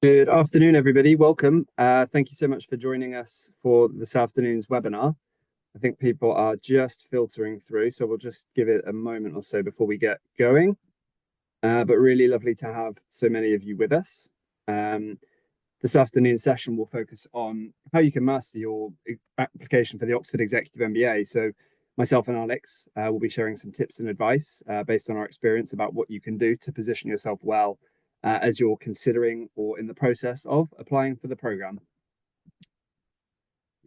Good afternoon, everybody. Welcome. Thank you so much for joining us for this afternoon's webinar. I think people are just filtering through, so we'll just give it a moment or so before we get going. But really lovely to have so many of you with us. This afternoon's session will focus on how you can master your application for the Oxford Executive MBA. So myself and Alex will be sharing some tips and advice based on our experience about what you can do to position yourself well as you're considering or in the process of applying for the program.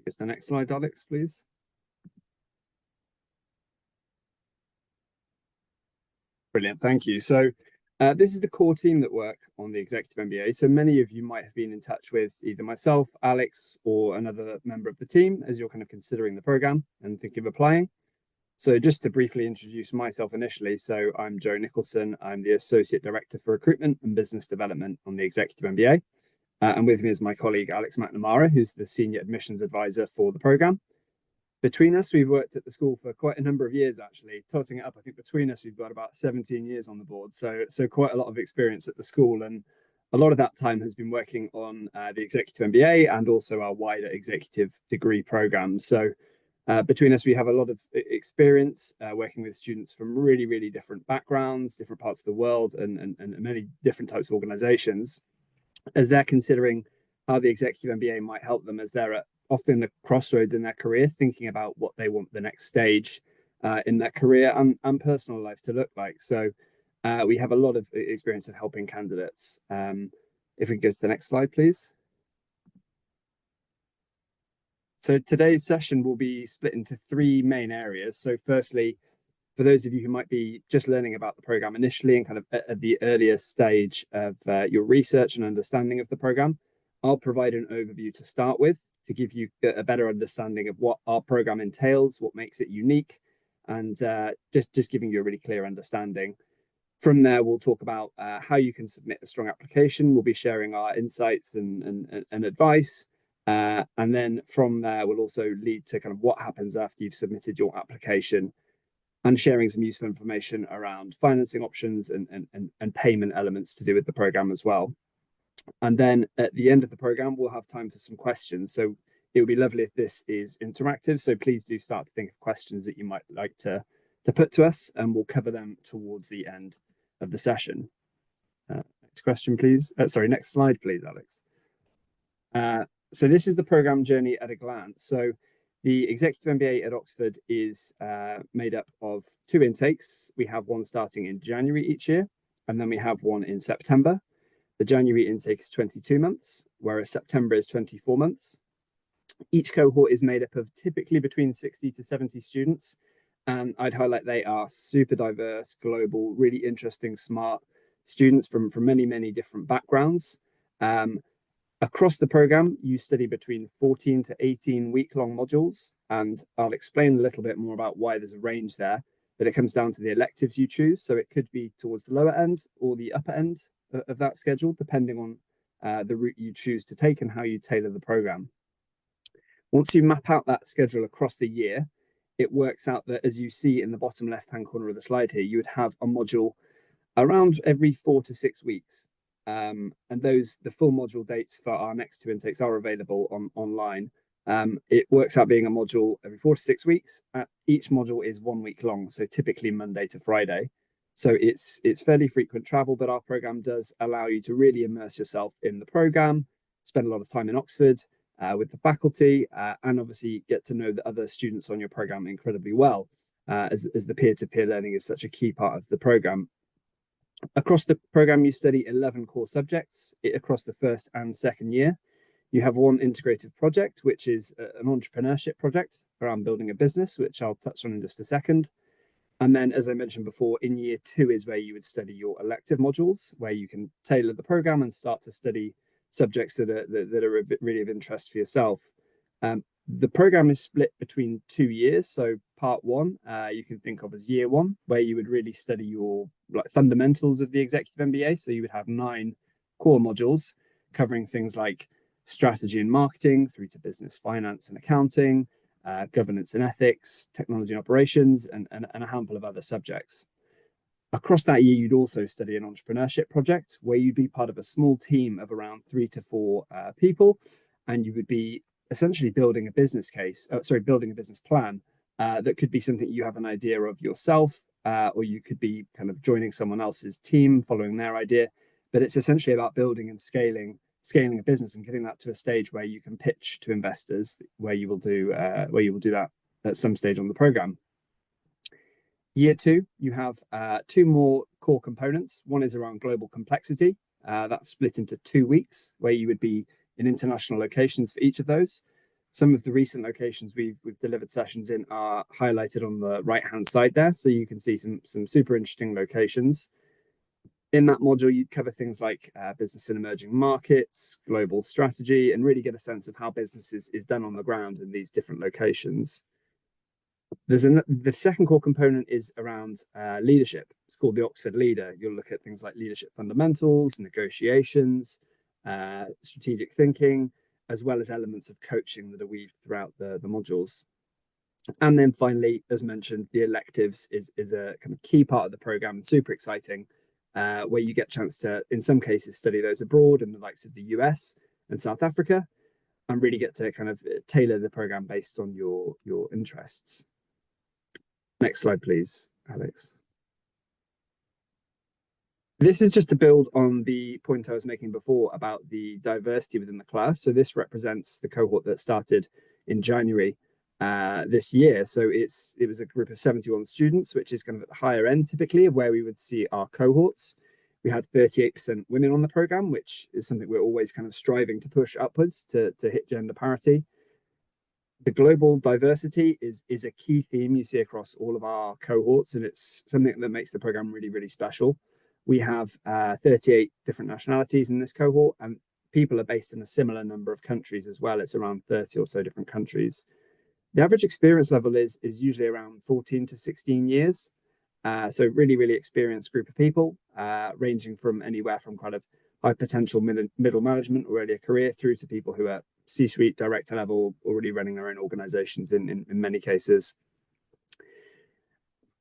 Get to the next slide, Alex, please. Brilliant, thank you. So this is the core team that work on the Executive MBA. So many of you might have been in touch with either myself, Alex, or another member of the team as you're kind of considering the program and thinking of applying. So just to briefly introduce myself initially, so I'm Joe Nicholson. I'm the Associate Director for Recruitment and Business Development on the Executive MBA. And with me is my colleague, Alex McNamara, who's the Senior Admissions Advisor for the program. Between us, we've worked at the school for quite a number of years, actually. Totting it up, I think between us, we've got about 17 years on the board. So quite a lot of experience at the school. And a lot of that time has been working on the Executive MBA and also our wider executive degree program. So between us, we have a lot of experience working with students from really, really different backgrounds, different parts of the world, and many different types of organizations, as they're considering how the Executive MBA might help them as they're at often the crossroads in their career, thinking about what they want the next stage in their career and personal life to look like. So we have a lot of experience of helping candidates. If we can go to the next slide, please. So today's session will be split into three main areas. So firstly, for those of you who might be just learning about the program initially and kind of at the earliest stage of your research and understanding of the program, I'll provide an overview to start with to give you a better understanding of what our program entails, what makes it unique, and just giving you a really clear understanding. From there, we'll talk about how you can submit a strong application. We'll be sharing our insights and advice. And then from there, we'll also lead to kind of what happens after you've submitted your application and sharing some useful information around financing options and payment elements to do with the program as well. And then at the end of the program, we'll have time for some questions. So it would be lovely if this is interactive. So please do start to think of questions that you might like to put to us, and we'll cover them towards the end of the session. Next question, please. Sorry, next slide, please, Alex. So this is the program journey at a glance. So the Executive MBA at Oxford is made up of two intakes. We have one starting in January each year, and then we have one in September. The January intake is 22 months, whereas September is 24 months. Each cohort is made up of typically between 60 to 70 students, and I'd highlight they are super diverse, global, really interesting, smart students from many, many different backgrounds. Across the program, you study between 14 to 18 week-long modules, and I'll explain a little bit more about why there's a range there, but it comes down to the electives you choose. So it could be towards the lower end or the upper end of that schedule, depending on the route you choose to take and how you tailor the program. Once you map out that schedule across the year, it works out that, as you see in the bottom left-hand corner of the slide here, you would have a module around every 4 to 6 weeks. And the full module dates for our next two intakes are available online. It works out being a module every 4 to 6 weeks. Each module is 1 week long, so typically Monday to Friday. So it's fairly frequent travel, but our program does allow you to really immerse yourself in the program, spend a lot of time in Oxford with the faculty, and obviously get to know the other students on your program incredibly well, as the peer-to-peer learning is such a key part of the program. Across the program, you study 11 core subjects across the first and second year. You have one integrative project, which is an entrepreneurship project around building a business, which I'll touch on in just a second. And then, as I mentioned before, in year 2 is where you would study your elective modules, where you can tailor the program and start to study subjects that are really of interest for yourself. The program is split between 2 years. So part 1, you can think of as year 1, where you would really study your fundamentals of the Executive MBA. So you would have 9 core modules covering things like strategy and marketing through to business, finance and accounting, governance and ethics, technology and operations, and a handful of other subjects. Across that year, you'd also study an entrepreneurship project where you'd be part of a small team of around 3 to 4 people, and you would be essentially building a business case, building a business plan that could be something you have an idea of yourself, or you could be kind of joining someone else's team, following their idea. But it's essentially about building and scaling a business and getting that to a stage where you can pitch to investors, where you will do that at some stage on the program. Year two, you have two more core components. One is around global complexity. That's split into 2 weeks, where you would be in international locations for each of those. Some of the recent locations we've delivered sessions in are highlighted on the right-hand side there, so you can see some super interesting locations. In that module, you cover things like business in emerging markets, global strategy, and really get a sense of how business is done on the ground in these different locations. The second core component is around leadership. It's called the Oxford Leader. You'll look at things like leadership fundamentals, negotiations, strategic thinking, as well as elements of coaching that are weaved throughout the modules. And then finally, as mentioned, the electives is a kind of key part of the program and super exciting, where you get a chance to, in some cases, study those abroad in the likes of the US and South Africa, and really get to kind of tailor the program based on your interests. Next slide, please, Alex. This is just to build on the point I was making before about the diversity within the class. So this represents the cohort that started in January this year. So it was a group of 71 students, which is kind of at the higher end typically of where we would see our cohorts. We had 38% women on the program, which is something we're always kind of striving to push upwards to hit gender parity. The global diversity is a key theme you see across all of our cohorts, and it's something that makes the program really, really special. We have 38 different nationalities in this cohort, and people are based in a similar number of countries as well. It's around 30 or so different countries. The average experience level is usually around 14 to 16 years. So really, really experienced group of people, ranging from anywhere from kind of high potential middle management or early career through to people who are C-suite director level, already running their own organizations in many cases.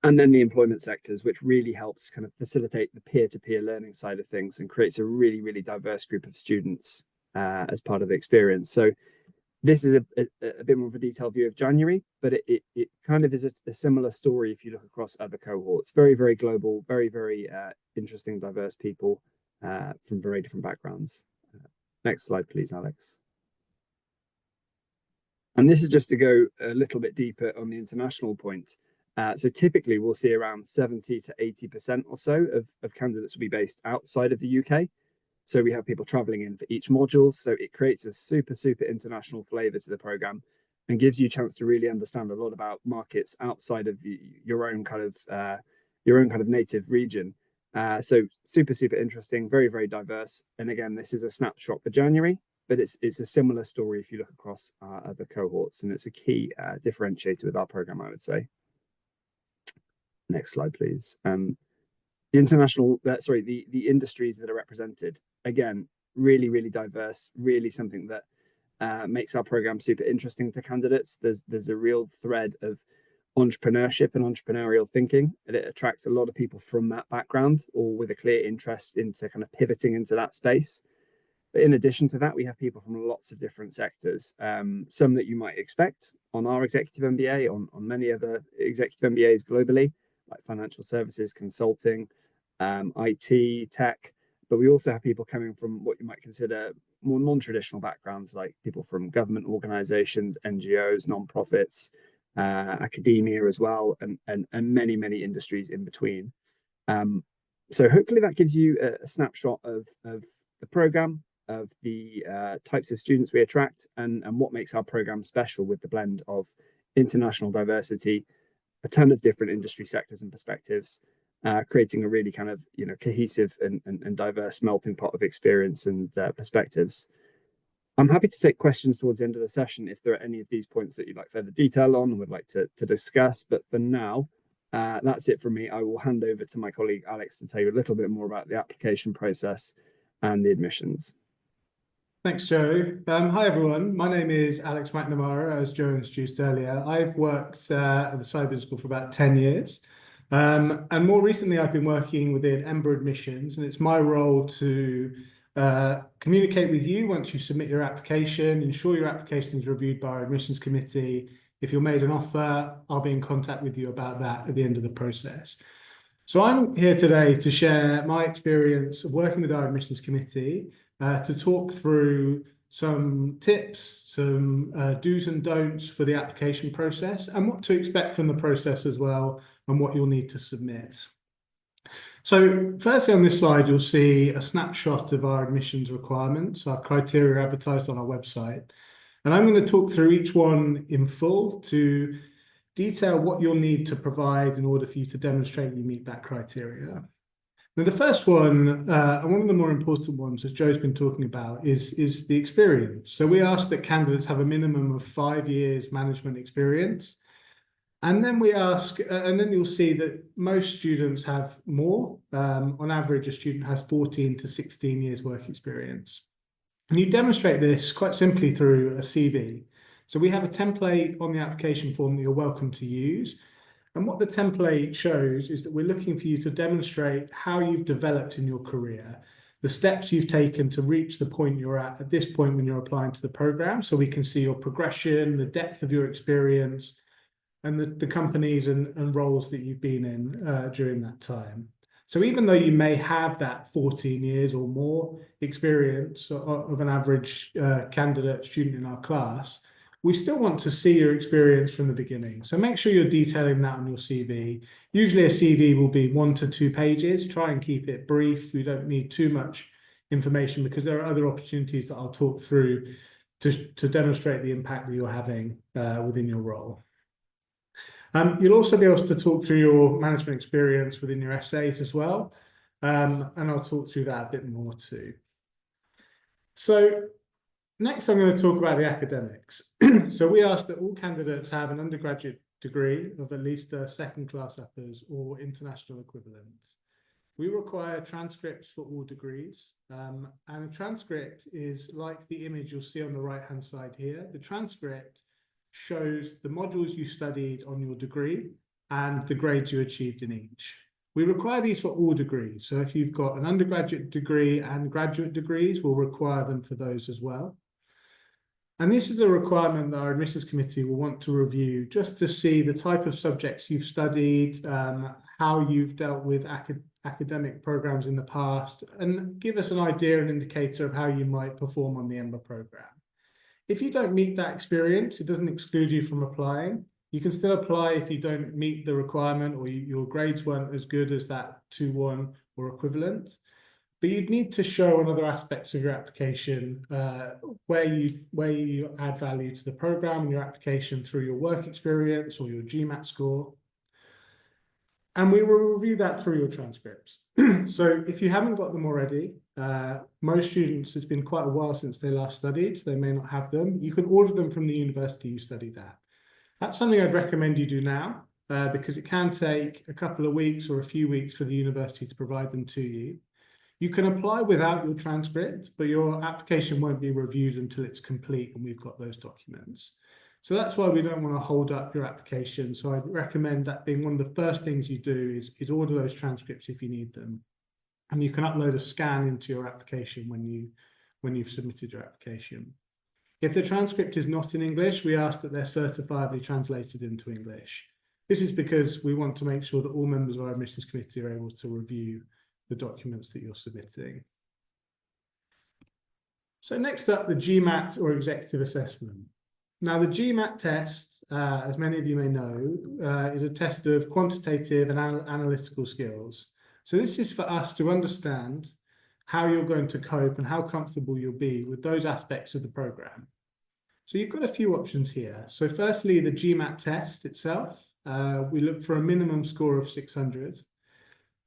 And then the employment sectors, which really helps kind of facilitate the peer-to-peer learning side of things and creates a really, really diverse group of students as part of the experience. So this is a bit more of a detailed view of January, but it kind of is a similar story if you look across other cohorts. Very, very global, very, very interesting, diverse people from very different backgrounds. Next slide, please, Alex. And this is just to go a little bit deeper on the international point. So typically we'll see around 70 to 80% or so of candidates will be based outside of the UK. So we have people traveling in for each module. So it creates a super, super international flavor to the program and gives you a chance to really understand a lot about markets outside of your own kind of native region. So super, super interesting, very, very diverse. And again, this is a snapshot for January, but it's a similar story if you look across other cohorts, and it's a key differentiator with our program, I would say. Next slide, please. The industries that are represented, again, really, really diverse, really something that makes our program super interesting to candidates. There's a real thread of entrepreneurship and entrepreneurial thinking, and it attracts a lot of people from that background or with a clear interest into kind of pivoting into that space. But in addition to that, we have people from lots of different sectors, some that you might expect on our Executive MBA, on many other Executive MBAs globally, like financial services, consulting, IT, tech. But we also have people coming from what you might consider more non-traditional backgrounds, like people from government organizations, NGOs, nonprofits, academia as well, and many, many industries in between. So hopefully that gives you a snapshot of the program, of the types of students we attract, and what makes our program special with the blend of international diversity, a ton of different industry sectors and perspectives, creating a really kind of cohesive and diverse melting pot of experience and perspectives. I'm happy to take questions towards the end of the session if there are any of these points that you'd like further detail on and would like to discuss. But for now, that's it from me. I will hand over to my colleague Alex to tell you a little bit more about the application process and the admissions. Thanks, Joe. Hi, everyone. My name is Alex McNamara, as Joe introduced earlier. I've worked at the Cyber School for about 10 years. And more recently, I've been working within MBA admissions, and it's my role to communicate with you once you submit your application, ensure your application is reviewed by our admissions committee. If you're made an offer, I'll be in contact with you about that at the end of the process. So I'm here today to share my experience of working with our admissions committee, to talk through some tips, some do's and don'ts for the application process, and what to expect from the process as well, and what you'll need to submit. So firstly, on this slide, you'll see a snapshot of our admissions requirements, our criteria advertised on our website. And I'm going to talk through each one in full to detail what you'll need to provide in order for you to demonstrate you meet that criteria. Now, the first one, and one of the more important ones, as Joe's been talking about, is the experience. So we ask that candidates have a minimum of 5 years management experience. And then we ask, and then you'll see that most students have more. On average, a student has 14 to 16 years work experience. And you demonstrate this quite simply through a CV. So we have a template on the application form that you're welcome to use. And what the template shows is that we're looking for you to demonstrate how you've developed in your career, the steps you've taken to reach the point you're at this point when you're applying to the program. So we can see your progression, the depth of your experience, and the companies and roles that you've been in during that time. So even though you may have that 14 years or more experience of an average candidate student in our class, we still want to see your experience from the beginning. So make sure you're detailing that on your CV. Usually a CV will be 1 to 2 pages. Try and keep it brief. We don't need too much information because there are other opportunities that I'll talk through to demonstrate the impact that you're having within your role. You'll also be able to talk through your management experience within your essays as well. And I'll talk through that a bit more too. So next, I'm going to talk about the academics. So we ask that all candidates have an undergraduate degree of at least a second-class uppers or international equivalent. We require transcripts for all degrees. And a transcript is like the image you'll see on the right-hand side here. The transcript shows the modules you studied on your degree and the grades you achieved in each. We require these for all degrees. So if you've got an undergraduate degree and graduate degrees, we'll require them for those as well. And this is a requirement that our admissions committee will want to review just to see the type of subjects you've studied, how you've dealt with academic programs in the past, and give us an idea and indicator of how you might perform on the MBA program. If you don't meet that experience, it doesn't exclude you from applying. You can still apply if you don't meet the requirement or your grades weren't as good as that 2-1 or equivalent. But you'd need to show on other aspects of your application where you add value to the program and your application through your work experience or your GMAT score. And we will review that through your transcripts. So if you haven't got them already, most students, it's been quite a while since they last studied, so they may not have them. You can order them from the university you studied at. That's something I'd recommend you do now, because it can take a couple of weeks or a few weeks for the university to provide them to you. You can apply without your transcript, but your application won't be reviewed until it's complete and we've got those documents. So that's why we don't want to hold up your application. So I'd recommend that being one of the first things you do is order those transcripts if you need them. And you can upload a scan into your application when you've submitted your application. If the transcript is not in English, we ask that they're certifiably translated into English. This is because we want to make sure that all members of our admissions committee are able to review the documents that you're submitting. So next up, the GMAT or executive assessment. Now, the GMAT test, as many of you may know, is a test of quantitative and analytical skills. So this is for us to understand how you're going to cope and how comfortable you'll be with those aspects of the program. So you've got a few options here. So firstly, the GMAT test itself, we look for a minimum score of 600.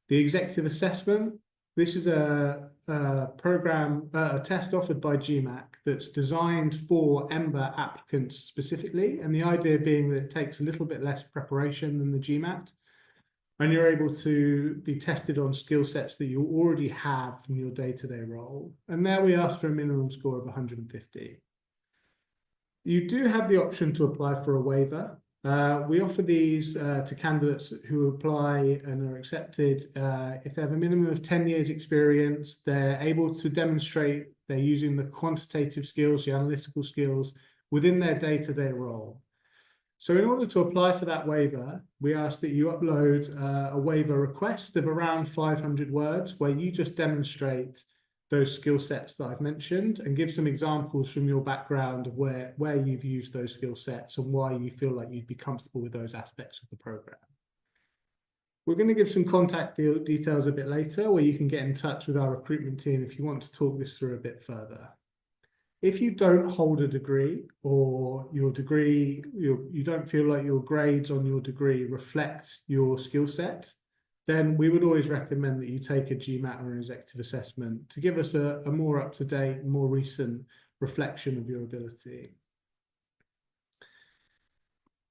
The executive assessment, this is a test offered by GMAC that's designed for MBA applicants specifically, and the idea being that it takes a little bit less preparation than the GMAT, and you're able to be tested on skill sets that you already have from your day-to-day role. And there we ask for a minimum score of 150. You do have the option to apply for a waiver. We offer these to candidates who apply and are accepted. If they have a minimum of 10 years experience, they're able to demonstrate they're using the quantitative skills, the analytical skills within their day-to-day role. So in order to apply for that waiver, we ask that you upload a waiver request of around 500 words where you just demonstrate those skill sets that I've mentioned and give some examples from your background of where you've used those skill sets and why you feel like you'd be comfortable with those aspects of the program. We're going to give some contact details a bit later where you can get in touch with our recruitment team if you want to talk this through a bit further. If you don't hold a degree or your degree, you don't feel like your grades on your degree reflect your skill set, then we would always recommend that you take a GMAT or an executive assessment to give us a more up-to-date, more recent reflection of your ability.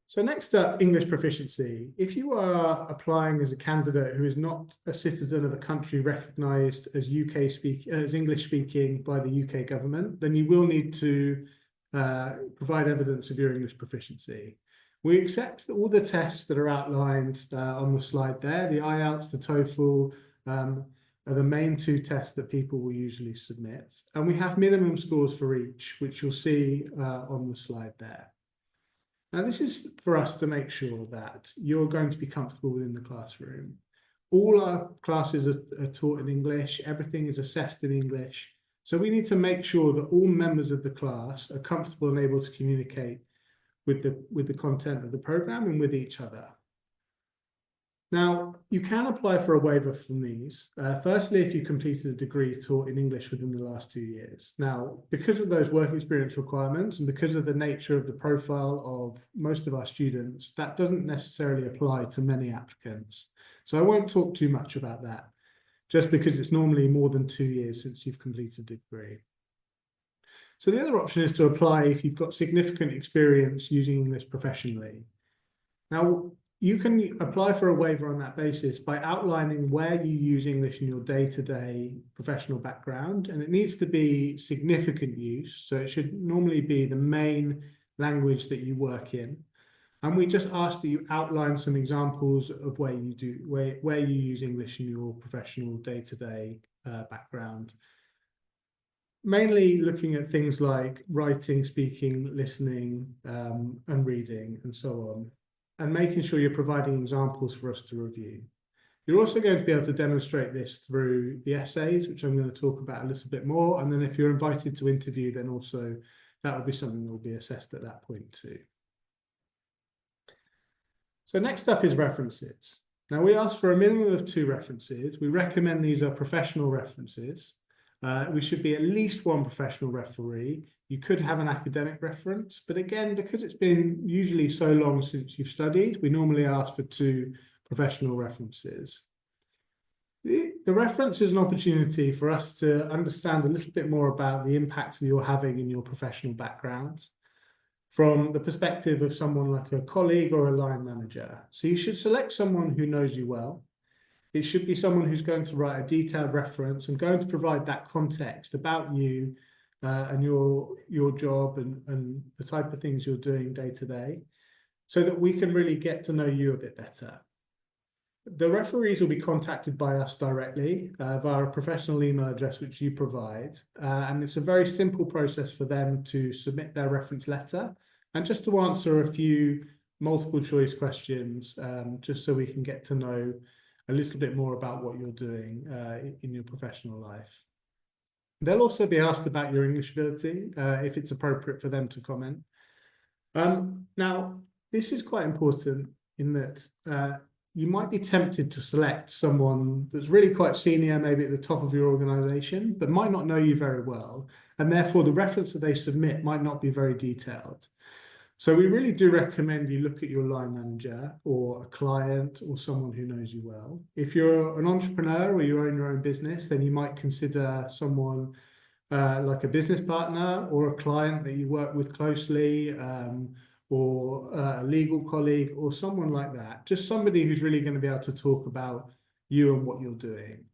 So next up, English proficiency. If you are applying as a candidate who is not a citizen of a country recognised as English speaking by the UK government, then you will need to provide evidence of your English proficiency. We accept all the tests that are outlined on the slide there. The IELTS, the TOEFL are the main two tests that people will usually submit. And we have minimum scores for each, which you'll see on the slide there. Now, this is for us to make sure that you're going to be comfortable within the classroom. All our classes are taught in English. Everything is assessed in English. So we need to make sure that all members of the class are comfortable and able to communicate with the content of the program and with each other. Now, you can apply for a waiver from these. Firstly, if you completed a degree taught in English within the last 2 years. Now, because of those work experience requirements and because of the nature of the profile of most of our students, that doesn't necessarily apply to many applicants. So I won't talk too much about that, just because it's normally more than 2 years since you've completed a degree. So the other option is to apply if you've got significant experience using English professionally. Now, you can apply for a waiver on that basis by outlining where you use English in your day-to-day professional background, and it needs to be significant use. So it should normally be the main language that you work in. And we just ask that you outline some examples of where you use English in your professional day-to-day background. Mainly looking at things like writing, speaking, listening, and reading, and so on, and making sure you're providing examples for us to review. You're also going to be able to demonstrate this through the essays, which I'm going to talk about a little bit more. And then if you're invited to interview, then also that will be something that will be assessed at that point too. So next up is references. Now, we ask for a minimum of 2 references. We recommend these are professional references. We should be at least 1 professional referee. You could have an academic reference, but again, because it's been usually so long since you've studied, we normally ask for 2 professional references. The reference is an opportunity for us to understand a little bit more about the impact that you're having in your professional background from the perspective of someone like a colleague or a line manager. So you should select someone who knows you well. It should be someone who's going to write a detailed reference and going to provide that context about you and your job and the type of things you're doing day to day, so that we can really get to know you a bit better. The referees will be contacted by us directly via a professional email address which you provide, and it's a very simple process for them to submit their reference letter and just to answer a few multiple choice questions, just so we can get to know a little bit more about what you're doing in your professional life. They'll also be asked about your English ability, if it's appropriate for them to comment. Now, this is quite important in that you might be tempted to select someone that's really quite senior, maybe at the top of your organization, but might not know you very well, and therefore the reference that they submit might not be very detailed. So we really do recommend you look at your line manager or a client or someone who knows you well. If you're an entrepreneur or you own your own business, then you might consider someone like a business partner or a client that you work with closely, or a legal colleague or someone like that. Just somebody who's really going to be able to talk about you and what you're doing.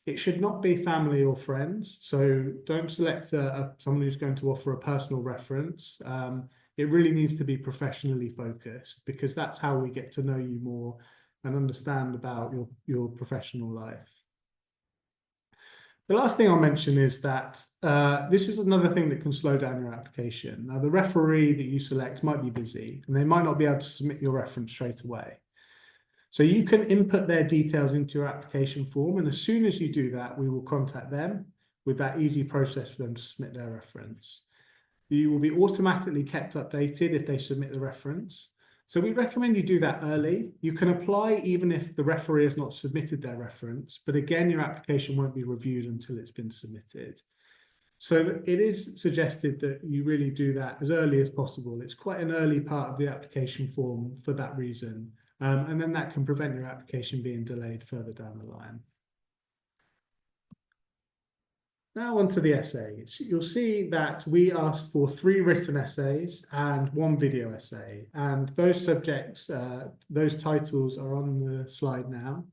It should not be family or friends. So don't select someone who's going to offer a personal reference. it really needs to be professionally focused, because that's how we get to know you more and understand about your professional life. The last thing I'll mention is that this is another thing that can slow down your application. Now, the referee that you select might be busy and they might not be able to submit your reference straight away. So you can input their details into your application form, and as soon as you do that, we will contact them with that easy process for them to submit their reference. You will be automatically kept updated if they submit the reference. So we recommend you do that early. You can apply even if the referee has not submitted their reference, but again, your application won't be reviewed until it's been submitted. So it is suggested that you really do that as early as possible. It's quite an early part of the application form for that reason. And then that can prevent your application being delayed further down the line. Now on to the essays. You'll see that we ask for 3 written essays and 1 video essay. And those subjects, those titles are on the slide now.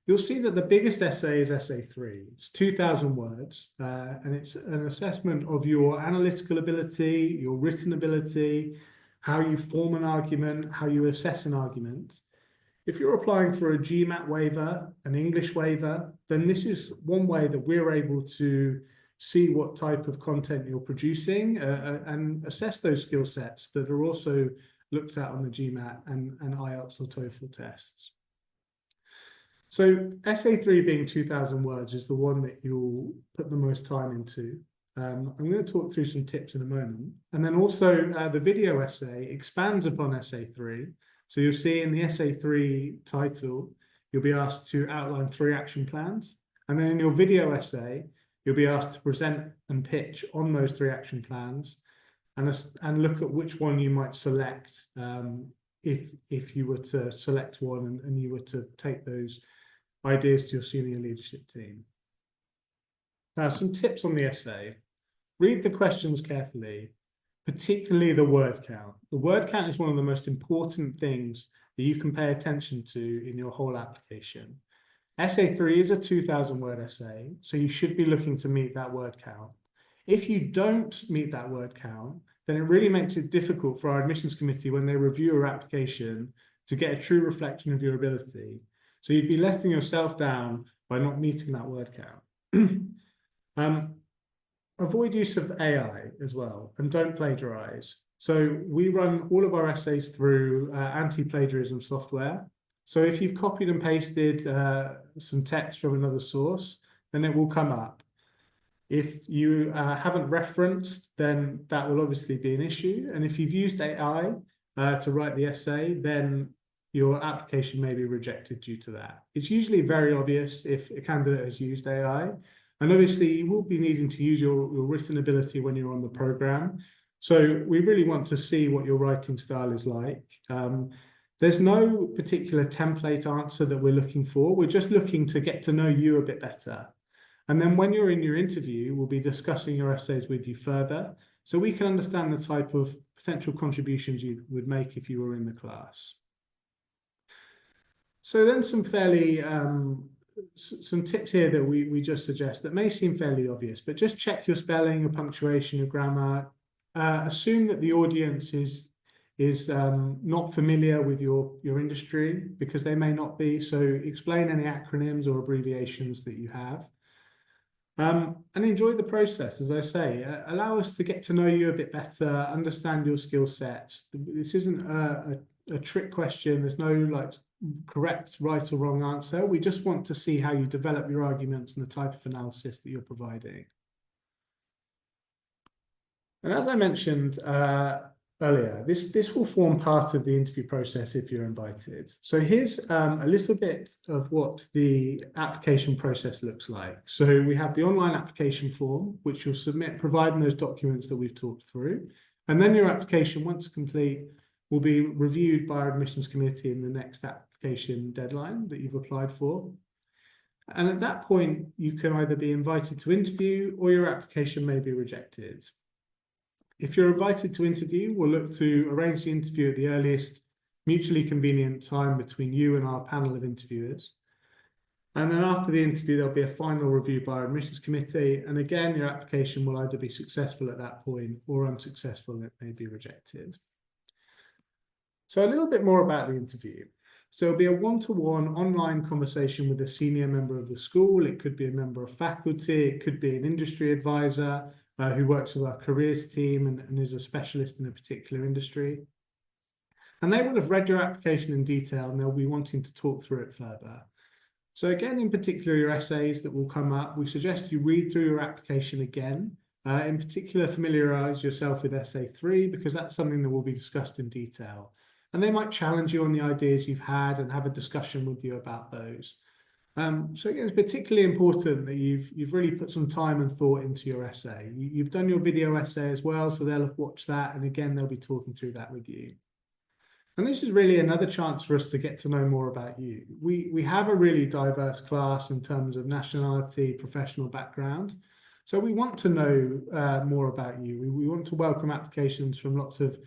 You'll see that the biggest essay is essay 3. It's 2,000 words, and it's an assessment of your analytical ability, your written ability, how you form an argument, how you assess an argument. If you're applying for a GMAT waiver, an English waiver, then this is one way that we're able to see what type of content you're producing and assess those skill sets that are also looked at on the GMAT and IELTS or TOEFL tests. So essay 3 being 2,000 words is the one that you'll put the most time into. I'm going to talk through some tips in a moment. And then also the video essay expands upon essay 3. So you'll see in the essay 3 title, you'll be asked to outline 3 action plans. And then in your video essay, you'll be asked to present and pitch on those 3 action plans and look at which one you might select if you were to select one and you were to take those ideas to your senior leadership team. Now, some tips on the essay. Read the questions carefully, particularly the word count. The word count is one of the most important things that you can pay attention to in your whole application. Essay 3 is a 2,000 word essay, so you should be looking to meet that word count. If you don't meet that word count, then it really makes it difficult for our admissions committee when they review your application to get a true reflection of your ability. So you'd be letting yourself down by not meeting that word count. Avoid use of AI as well, and don't plagiarize. So we run all of our essays through anti-plagiarism software. So if you've copied and pasted some text from another source, then it will come up. If you haven't referenced, then that will obviously be an issue. And if you've used AI to write the essay, then your application may be rejected due to that. It's usually very obvious if a candidate has used AI. And obviously, you will be needing to use your written ability when you're on the program. So we really want to see what your writing style is like. There's no particular template answer that we're looking for. We're just looking to get to know you a bit better. And then when you're in your interview, we'll be discussing your essays with you further, so we can understand the type of potential contributions you would make if you were in the class. So then some fairly some tips here that we just suggest that may seem fairly obvious, but just check your spelling, your punctuation, your grammar. Assume that the audience is not familiar with your industry, because they may not be. So explain any acronyms or abbreviations that you have. And enjoy the process, as I say. Allow us to get to know you a bit better, understand your skill sets. This isn't a trick question. There's no like correct right or wrong answer. We just want to see how you develop your arguments and the type of analysis that you're providing. And as I mentioned earlier, this will form part of the interview process if you're invited. So here's a little bit of what the application process looks like. So we have the online application form, which you'll submit, providing those documents that we've talked through. And then your application, once complete, will be reviewed by our admissions committee in the next application deadline that you've applied for. And at that point, you can either be invited to interview or your application may be rejected. If you're invited to interview, we'll look to arrange the interview at the earliest mutually convenient time between you and our panel of interviewers. And then after the interview, there'll be a final review by our admissions committee. And again, your application will either be successful at that point or unsuccessful, and it may be rejected. So a little bit more about the interview. So it'll be a one-to-one online conversation with a senior member of the school. It could be a member of faculty. It could be an industry advisor who works with our careers team and is a specialist in a particular industry. And they will have read your application in detail and they'll be wanting to talk through it further. So again, in particular, your essays that will come up, we suggest you read through your application again. In particular, familiarise yourself with essay 3 because that's something that will be discussed in detail. And they might challenge you on the ideas you've had and have a discussion with you about those. So again, it's particularly important that you've really put some time and thought into your essay. You've done your video essay as well, so they'll have watched that. And again, they'll be talking through that with you. And this is really another chance for us to get to know more about you. We have a really diverse class in terms of nationality, professional background. So we want to know more about you. We want to welcome applications from lots of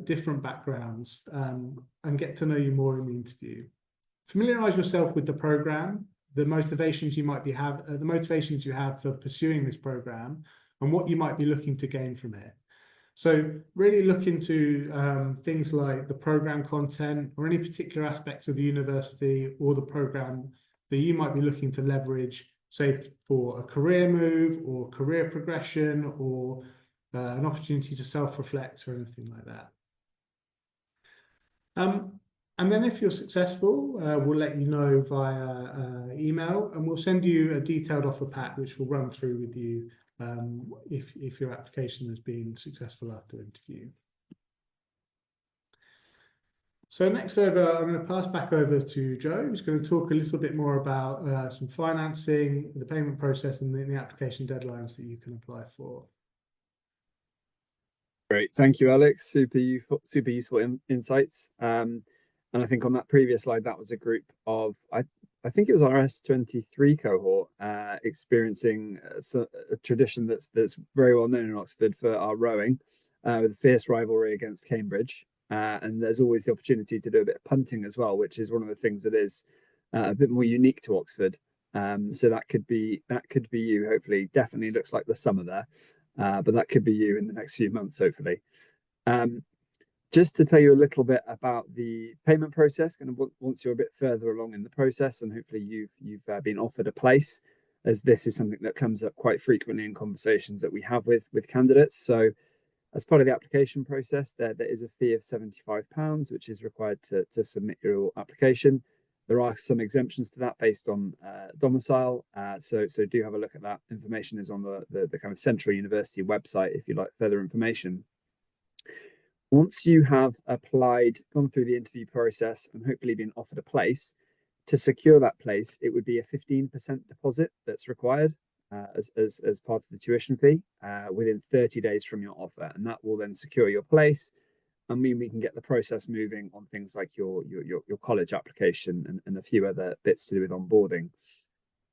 different backgrounds and get to know you more in the interview. Familiarise yourself with the program, the motivations you have for pursuing this program, and what you might be looking to gain from it. So really look into things like the program content or any particular aspects of the university or the program that you might be looking to leverage, say for a career move or career progression or an opportunity to self-reflect or anything like that. And then if you're successful, we'll let you know via email and we'll send you a detailed offer pack, which we'll run through with you if your application has been successful after interview. So next over, I'm going to pass back over to Joe, who's going to talk a little bit more about some financing, the payment process, and the application deadlines that you can apply for. Great, thank you, Alex. Super useful insights. And I think on that previous slide, that was a group of I think it was our S23 cohort experiencing a tradition that's very well known in Oxford for our rowing, with a fierce rivalry against Cambridge. And there's always the opportunity to do a bit of punting as well, which is one of the things that is a bit more unique to Oxford. So that could be you. Hopefully, definitely looks like the summer there, but that could be you in the next few months, hopefully. Just to tell you a little bit about the payment process, kind of once you're a bit further along in the process, and hopefully you've been offered a place, as this is something that comes up quite frequently in conversations that we have with candidates. So, as part of the application process, there is a fee of £75, which is required to submit your application. There are some exemptions to that based on domicile, so do have a look at that. Information is on the kind of Central University website if you'd like further information. Once you have applied, gone through the interview process, and hopefully been offered a place, to secure that place, it would be a 15% deposit that's required as part of the tuition fee within 30 days from your offer. And that will then secure your place and mean we can get the process moving on things like your college application and a few other bits to do with onboarding.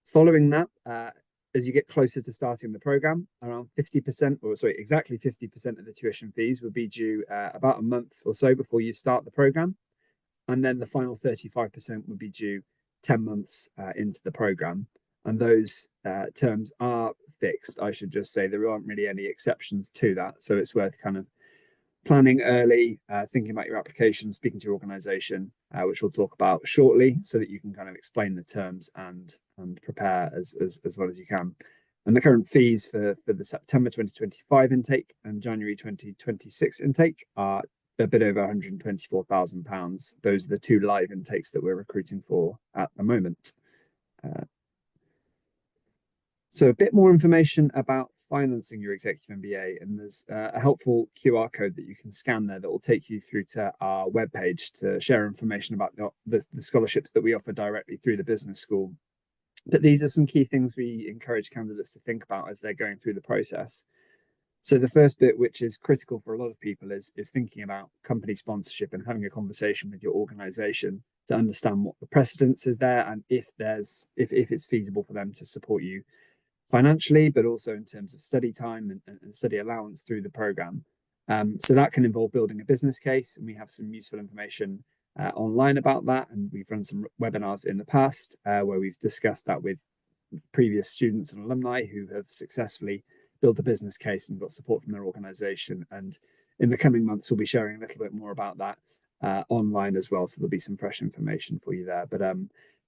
Following that, as you get closer to starting the program, around 50%, or sorry, exactly 50% of the tuition fees will be due about a month or so before you start the program. And then the final 35% would be due 10 months into the program. And those terms are fixed. I should just say there aren't really any exceptions to that. So it's worth kind of planning early, thinking about your application, speaking to your organization, which we'll talk about shortly, so that you can kind of explain the terms and prepare as well as you can. And the current fees for the September 2025 intake and January 2026 intake are a bit over £124,000. Those are the two live intakes that we're recruiting for at the moment. So a bit more information about financing your Executive MBA, and there's a helpful QR code that you can scan there that will take you through to our webpage to share information about the scholarships that we offer directly through the business school. But these are some key things we encourage candidates to think about as they're going through the process. So the first bit, which is critical for a lot of people, is thinking about company sponsorship and having a conversation with your organization to understand what the precedence is there and if it's feasible for them to support you financially, but also in terms of study time and study allowance through the program. So that can involve building a business case, and we have some useful information online about that, and we've run some webinars in the past where we've discussed that with previous students and alumni who have successfully built a business case and got support from their organization. And in the coming months, we'll be sharing a little bit more about that online as well. So there'll be some fresh information for you there. But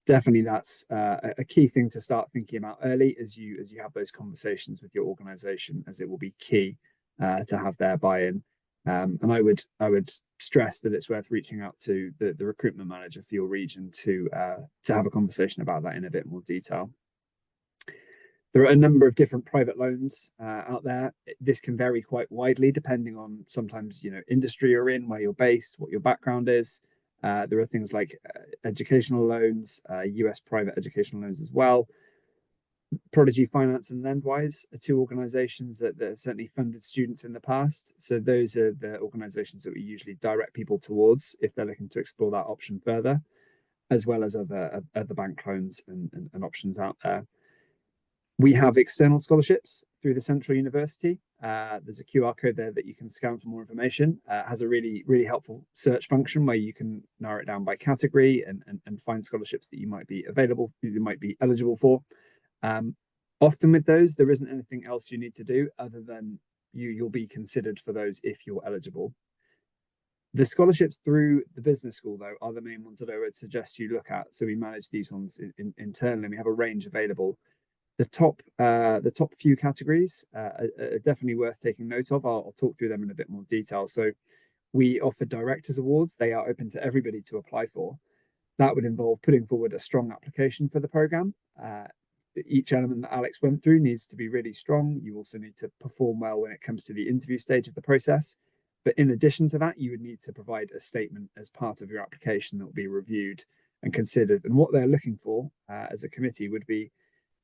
definitely that's a key thing to start thinking about early as you have those conversations with your organization, as it will be key to have their buy-in. And I would stress that it's worth reaching out to the recruitment manager for your region to have a conversation about that in a bit more detail. There are a number of different private loans out there. This can vary quite widely depending on sometimes, industry you're in, where you're based, what your background is. There are things like educational loans, US private educational loans as well. Prodigy Finance and Lendwise are two organizations that have certainly funded students in the past. So those are the organizations that we usually direct people towards if they're looking to explore that option further, as well as other bank loans and options out there. We have external scholarships through the Central University. There's a QR code there that you can scan for more information. It has a really, really helpful search function where you can narrow it down by category and find scholarships that you might be eligible for. Often with those, there isn't anything else you need to do other than you'll be considered for those if you're eligible. The scholarships through the business school, though, are the main ones that I would suggest you look at. So we manage these ones internally. We have a range available. The top few categories are definitely worth taking note of. I'll talk through them in a bit more detail. So we offer directors awards. They are open to everybody to apply for. That would involve putting forward a strong application for the program. Each element that Alex went through needs to be really strong. You also need to perform well when it comes to the interview stage of the process. But in addition to that, you would need to provide a statement as part of your application that will be reviewed and considered. And what they're looking for as a committee would be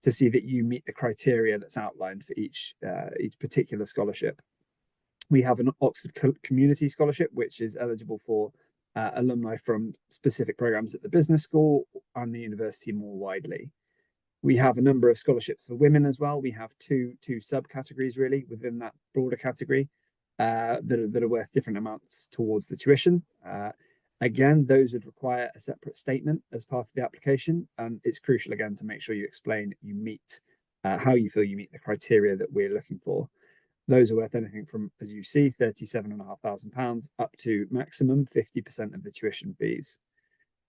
to see that you meet the criteria that's outlined for each particular scholarship. We have an Oxford Community Scholarship, which is eligible for alumni from specific programs at the business school and the university more widely. We have a number of scholarships for women as well. We have two subcategories really within that broader category that are worth different amounts towards the tuition. Again, those would require a separate statement as part of the application, and it's crucial again to make sure you explain you meet how you feel you meet the criteria that we're looking for. Those are worth anything from, as you see, £37,500 up to maximum 50% of the tuition fees.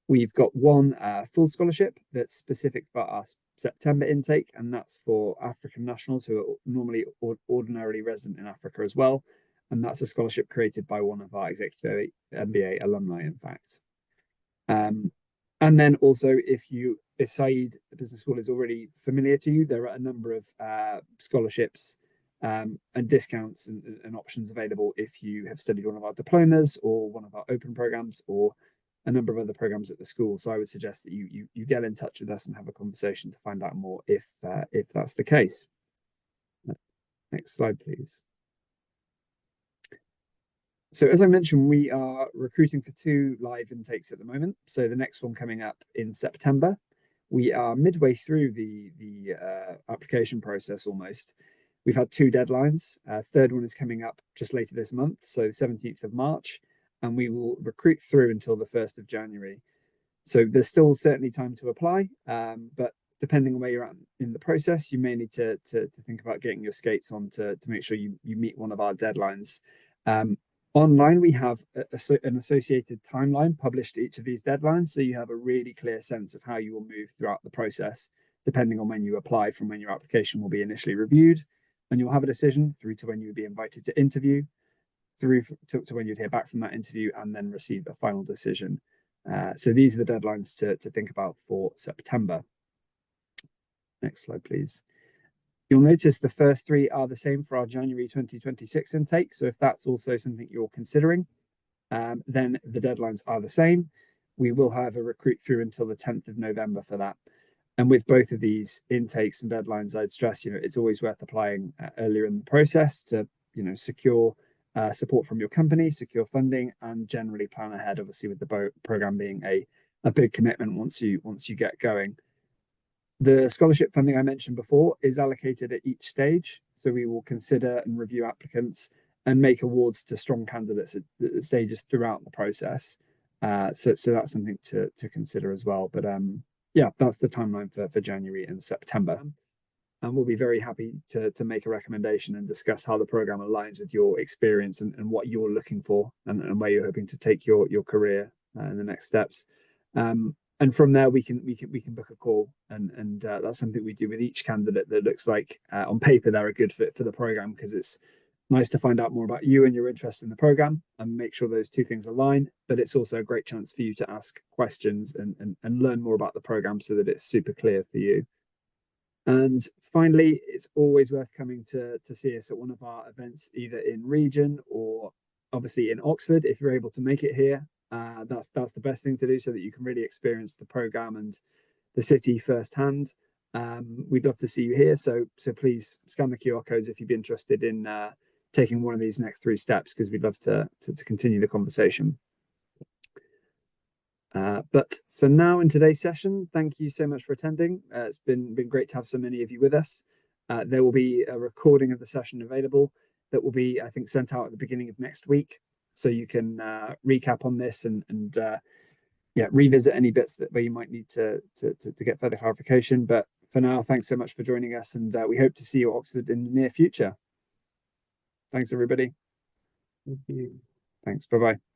We've got one full scholarship that's specific for our September intake, and that's for African nationals who are normally ordinarily resident in Africa as well. And that's a scholarship created by one of our Executive MBA alumni, in fact. And then also, if Said Business School is already familiar to you, there are a number of scholarships and discounts and options available if you have studied one of our diplomas or one of our open programs or a number of other programs at the school. So I would suggest that you get in touch with us and have a conversation to find out more if that's the case. Next slide, please. So as I mentioned, we are recruiting for 2 live intakes at the moment. So the next one coming up in September. We are midway through the application process almost. We've had 2 deadlines. Third one is coming up just later this month, so 17th of March, and we will recruit through until the 1st of January. So there's still certainly time to apply, but depending on where you're at in the process, you may need to think about getting your skates on to make sure you meet one of our deadlines. Online, we have an associated timeline published to each of these deadlines, so you have a really clear sense of how you will move throughout the process, depending on when you apply from when your application will be initially reviewed, and you'll have a decision through to when you would be invited to interview, through to when you'd hear back from that interview, and then receive a final decision. So these are the deadlines to think about for September. Next slide, please. You'll notice the first 3 are the same for our January 2026 intake. So if that's also something you're considering, then the deadlines are the same. We will, however, recruit through until the 10th of November for that. And with both of these intakes and deadlines, I'd stress, it's always worth applying earlier in the process to, secure support from your company, secure funding, and generally plan ahead, obviously, with the program being a big commitment once you get going. The scholarship funding I mentioned before is allocated at each stage. So we will consider and review applicants and make awards to strong candidates at stages throughout the process. So that's something to consider as well. But yeah, that's the timeline for January and September. And we'll be very happy to make a recommendation and discuss how the program aligns with your experience and what you're looking for and where you're hoping to take your career in the next steps. And from there, we can book a call, and that's something we do with each candidate that looks like on paper they're a good fit for the program, because it's nice to find out more about you and your interest in the program and make sure those two things align. But it's also a great chance for you to ask questions and learn more about the program so that it's super clear for you. And finally, it's always worth coming to see us at one of our events, either in region or obviously in Oxford. If you're able to make it here, that's the best thing to do so that you can really experience the program and the city firsthand. We'd love to see you here, so please scan the QR codes if you'd be interested in taking one of these next 3 steps, because we'd love to continue the conversation. But for now, in today's session, thank you so much for attending. It's been great to have so many of you with us. There will be a recording of the session available that will be, I think, sent out at the beginning of next week, so you can recap on this and yeah, revisit any bits where you might need to get further clarification. But for now, thanks so much for joining us, and we hope to see you at Oxford in the near future. Thanks, everybody. Thank you. Thanks. Bye-bye.